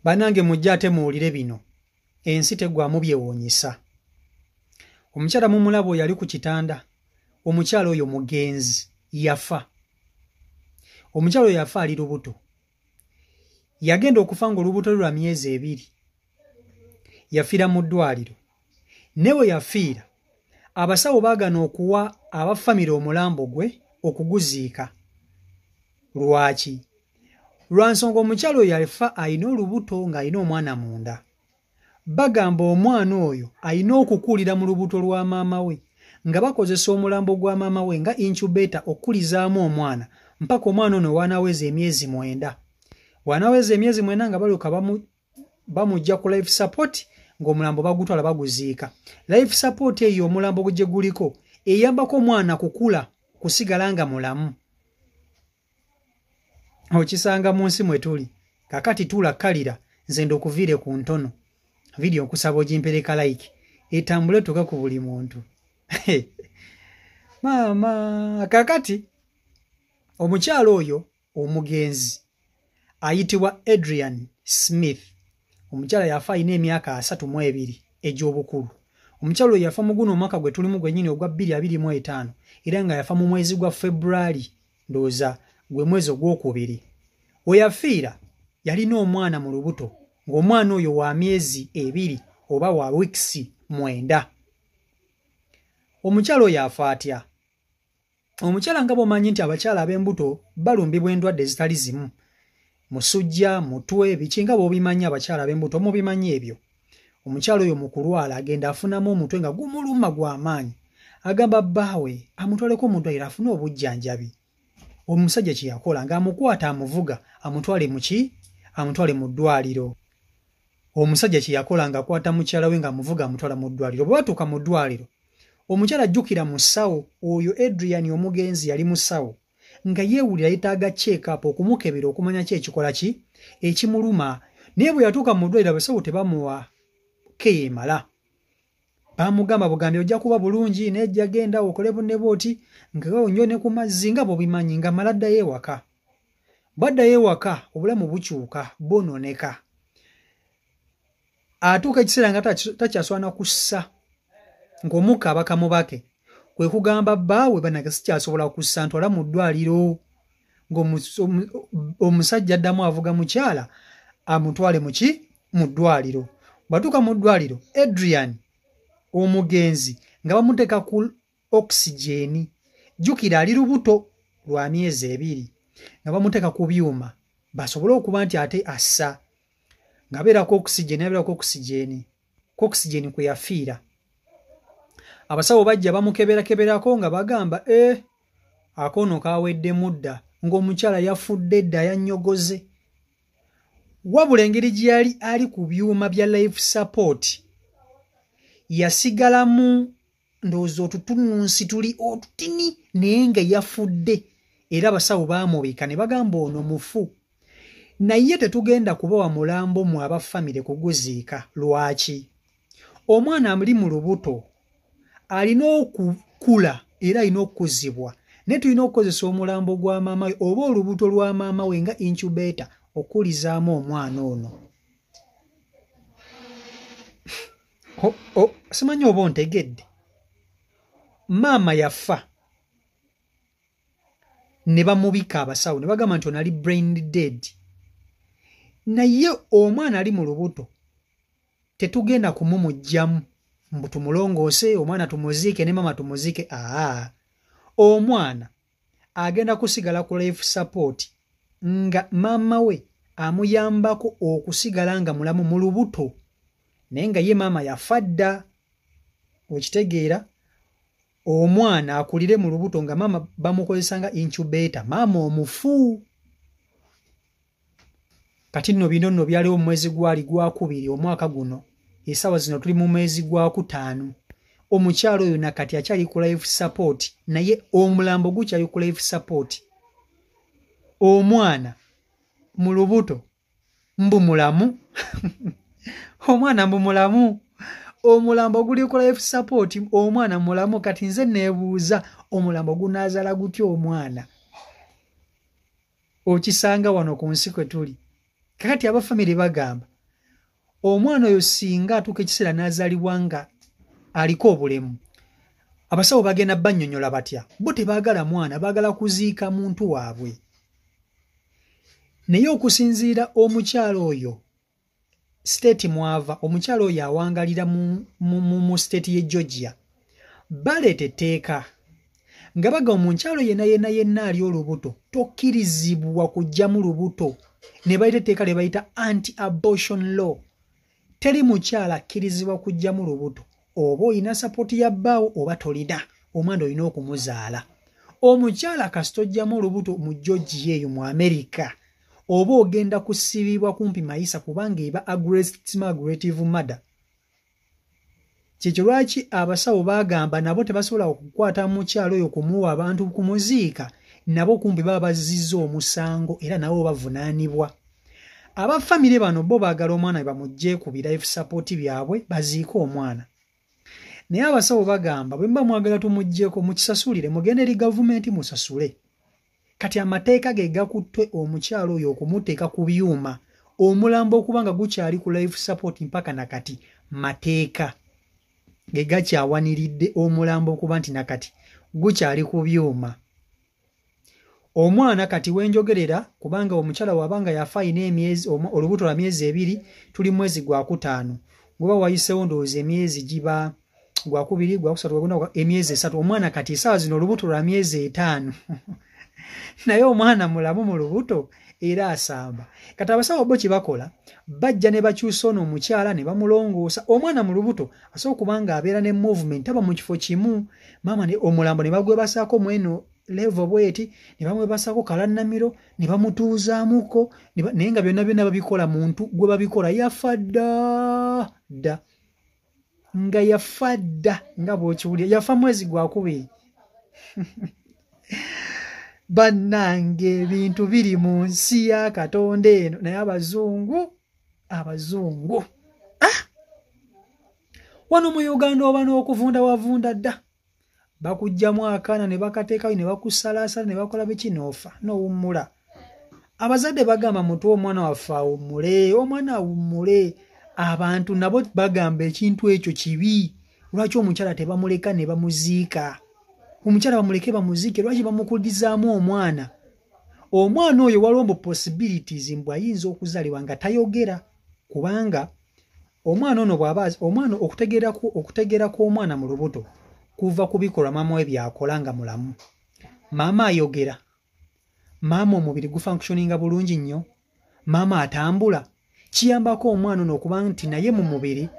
Banange mujjate muwulire bino. Ensi tegwamu byewuunyisa. Omukyala mumulabo yali ku kitanda. Omukyala oyo mugenzi yafa. Omukyala oyo yafa ali lubuto. Yagenda okufa ng'olubuto lwa myezi 2. Yafiira mu ddwaliro. Newe yafiira. Abasawo baagana okuwa abafamire omulambo gwe okuguziika. Lwaki? Lwa nsonga omukyala oyo yafa alina olubuto ng'alina omwana munda. Bagamba omwana oyo alina okukuulira mu lubuto lwa maama we nga bakozesa omulambo gwa maama we nga incubator okkulizaamu omwana mpaka omwana ono wanaaweza emyezi 9. Wanaaweza emyezi 9 nga balyoka bamujja ku life support ng'omulambo bagutwala baguziika. Life support eyo omulambo gye guliko eyambako omwana kukula kusigala nga mulamu. Okisanga mu nsi mwe tuli. Kakati tulakkalira nze ndokuviire ku ntono. Video nkusaba ogimpereka like. Etambule tuka ku buli muntu. Mama, kakati omukyalo oyo omugenzi ayitibwa Adrian Smith. Omukyala yafa alina emyaka 32 egy'obukulu. Omukyala oyo yafa mu guno omwaka gwe tulimu gwennyini ogwa 2025 era nga yafa mu mwezi gwa February ndooza gwe mwezi ogwokubiri. We yafiira yalina omwana mu lubuto ng'omwana oyo wa myezi 2 oba wa weeks 9. Omukyala oyo afa atya? Omukyala nga bw'omanyi nti abakyala ab'embuto balumbibwa endwadde zitali zimu. Musujja, mutwe, biki nga bw'obimanyi abakyala ab'embuto mubimanyi ebyo. Omukyala oyo mu kulwala agenda afunamu omutwe nga gumuluma gw'amaanyi. Agamba bbaawe amutwaleko mu ddwaliro afune obujjanjabi. Omusajja kye yakola ng'amukwata amuvuga amutwale mu ki? Amutwale mu ddwaliro. Omusajja kye yakola ng'akwata mukyala we ng'amuvuga amutwala mu ddwaliro. Bwe batuuka mu ddwaliro, omukyala ajjukira mu ssawo oyo Adrian omugenzi yali mu ssawo nga yeewulira yetaaga check-up okumukebera okumanya ki ekikola ki ekimuluma. Naye bwe yatuuka mu ddwaliro abasawo tebamuwa keya emala. Bamugamba bugambi ojja kuba bulungi nejja genda okole bunne booti nga onyone ku mazzi nga bw'obimanyi nga mala addayo ewaka. Bw'addayo ewaka obulamu bukyuka bononeka. Atuuka ekiseera nga takyaswana kussa ng'omukka abakamubake kwe kugamba bbaawe banage sikyasobola kussa ntwala mu ddwaliro. Ng'omusajja addamu avuga mukyala amutwale mu ki? Mu ddwaliro. Bwatuuka mu ddwaliro Adrian omugenzi nga bamuteeka ku oxygen. Jjukira ali lubuto lwa myezi 2 nga bamuteeka ku byuma basobole okuba nti ate assa ng'abeerako oxygen abeerako oxygen kwe yafiira. Abasawo bajja bamukeberakeberako nga bagamba akono kawedde mudda ng'omukyala yafudde dda yannyogoze. Wabula engeri gye yali ali ku byuma bya life support yasigalamu ndowooza otutununsi tuli otutini naye nga yafudde era abasawo baamubika ne bagamba ono mufu. Naye tetugenda kubawa mulambo mu abafamire kuguziika. Lwaki? Omwana amuli mu lubuto alina okukula era alina okukuzibwa. Naye tulina okukozesa omulambo gwa maama we oba olubuto lwa maama we nga incubator okkulizaamu omwana ono. Simanyi oba ontegedde. Maama yafa ne bamubika abasawo ne bagamba nti ono ali brain dead. Naye omwana ali mu lubuto tetugenda kumumugjamu mbu tumulongoose omwana tumuziike ne maama tumuziike. Omwana agenda kusigala ku life support nga maama we amuyambako okusigala nga mulamu mu lubuto naye nga ye maama yafa dda. Okitegeera? Omwana akulire mu lubuto nga maama bamukozesa nga incubator. Maama omufu. Kati nno bino nno byaliwo mu mwezi gwali gwakubiri omwaka guno. Essaawa zino tuli mu mwezi gwa 5. Omukyalo oyo nakati akyali ku life support naye omulambo gukyali ku life support. Omwana mu lubuto mbu mulamu. Omwana mbu mulamu. Omulambo guli ku life support omwana mulamu. Kati nze neebuuza omulambo gunaazala gutya omwana? Okisanga wano ku nsi kwe tuli. Kakati abafamire bagamba omwana oyo singa atuuka ekiseera n'azaalibwa nga aliko obulemu, abasawo bagenda bannyonnyola batya? Bo tebaagala mwana, baagala kuziika muntu waabwe. Naye okusinziira omukyalo oyo state mwava, omukyalo oyo awangalira mu state ye Georgia, baleeta etteeka nga baga omukyalo yenna ali olubuto tokkirizibwa kujjamu lubuto, ne bayita etteeka lye bayita anti-abortion law. Teri mukyala akkirizibwa kujjamu lubuto, oba olina sapooti ya bbaawo oba tolina, omwana olina okumuzaala. Omukyala kasita ojjamu olubuto mu Georgia eyo mu America, oba ogenda kusibibwa kumpi mayisa kubanga eba aggressive murder. Kyekyo lwaki abasawo bagamba nabo tebasobola okukwata mukyalo oyo kumuwa abantu kumuziika, nabo kumpi baba bazizza omusango era nabo bavunaanibwa. Abafamile bano bo baagala omwana bamugje ku life support byabwe baziike omwana. Naye abasawo bagamba bwe mba mwagala tumuggyeko mukisasulire, mugende eri gavumenti musasule. Kati amateeka ge gakutte omukyalo oyo okumuteeka ku byuma, omulambo okuba nga gukyali ku life support mpaka nakati, mateeka ge gakyawaniridde omulambo okuba nti nakati gukyali ku byuma. Omwana kati wenjogerera kubanga omukyala wabanga yafa ina emyezi olubuto lwa myezi 2, tuli mwezi gwa 5, guba wayiseewo ndowooza emyezi giba gwa 2, gwa 3, gwa emyezi 3. Omwana kati esaawa zino olubuto lwa myezi 5 naye omwana mulamu mu lubuto era asamba. Kati abasawo bo kibakola, bajja ne bakyusa ono omukyala ne bamulongoosa. Omwana mu lubuto asobola kubanga abeera ne movement, aba mu kifo kimu, maama ne omulambo ne bagwebasaako mweno level bweti, ne bamwebasaako kalannamiro, ne bamutuuzaamuko, naye nga byonna babikola muntu gwe babikola yafa dda nga yafa dda nga bw'okiwulira, yafa mwezi gwa 2. Bannange ebintu biri mu nsi ya Katonda eno, naye abazungu wano mu Uganda oba n'okuvunda wavunda dda, bakujjamu akaana ne bakateekayo ne bakusalaasala ne bakola biki noofa n'owummula. Abazadde bagamba mutu omwana waffe awummule, omwana awummule. Abantu nabo bagamba ekintu ekyo kibi. Lwaki omukyala tebamuleka ne bamuziika? Omukyala bamuleke bamuziike, lwaki bamukulizaamu omwana? Omwana oyo waliwo possibilities mbu ayinza okuzaalibwa nga tayogera, kubanga omwana ono bw'abaazi, omwana okutegeera kw'omwana mu lubuto kuva ku bikolwa maama we byakola nga mulamu. Maama ayogera, maama omubiri gufunctioninga bulungi nnyo, maama atambula, kiyambako omwana ono okuba nti naye mu mubiri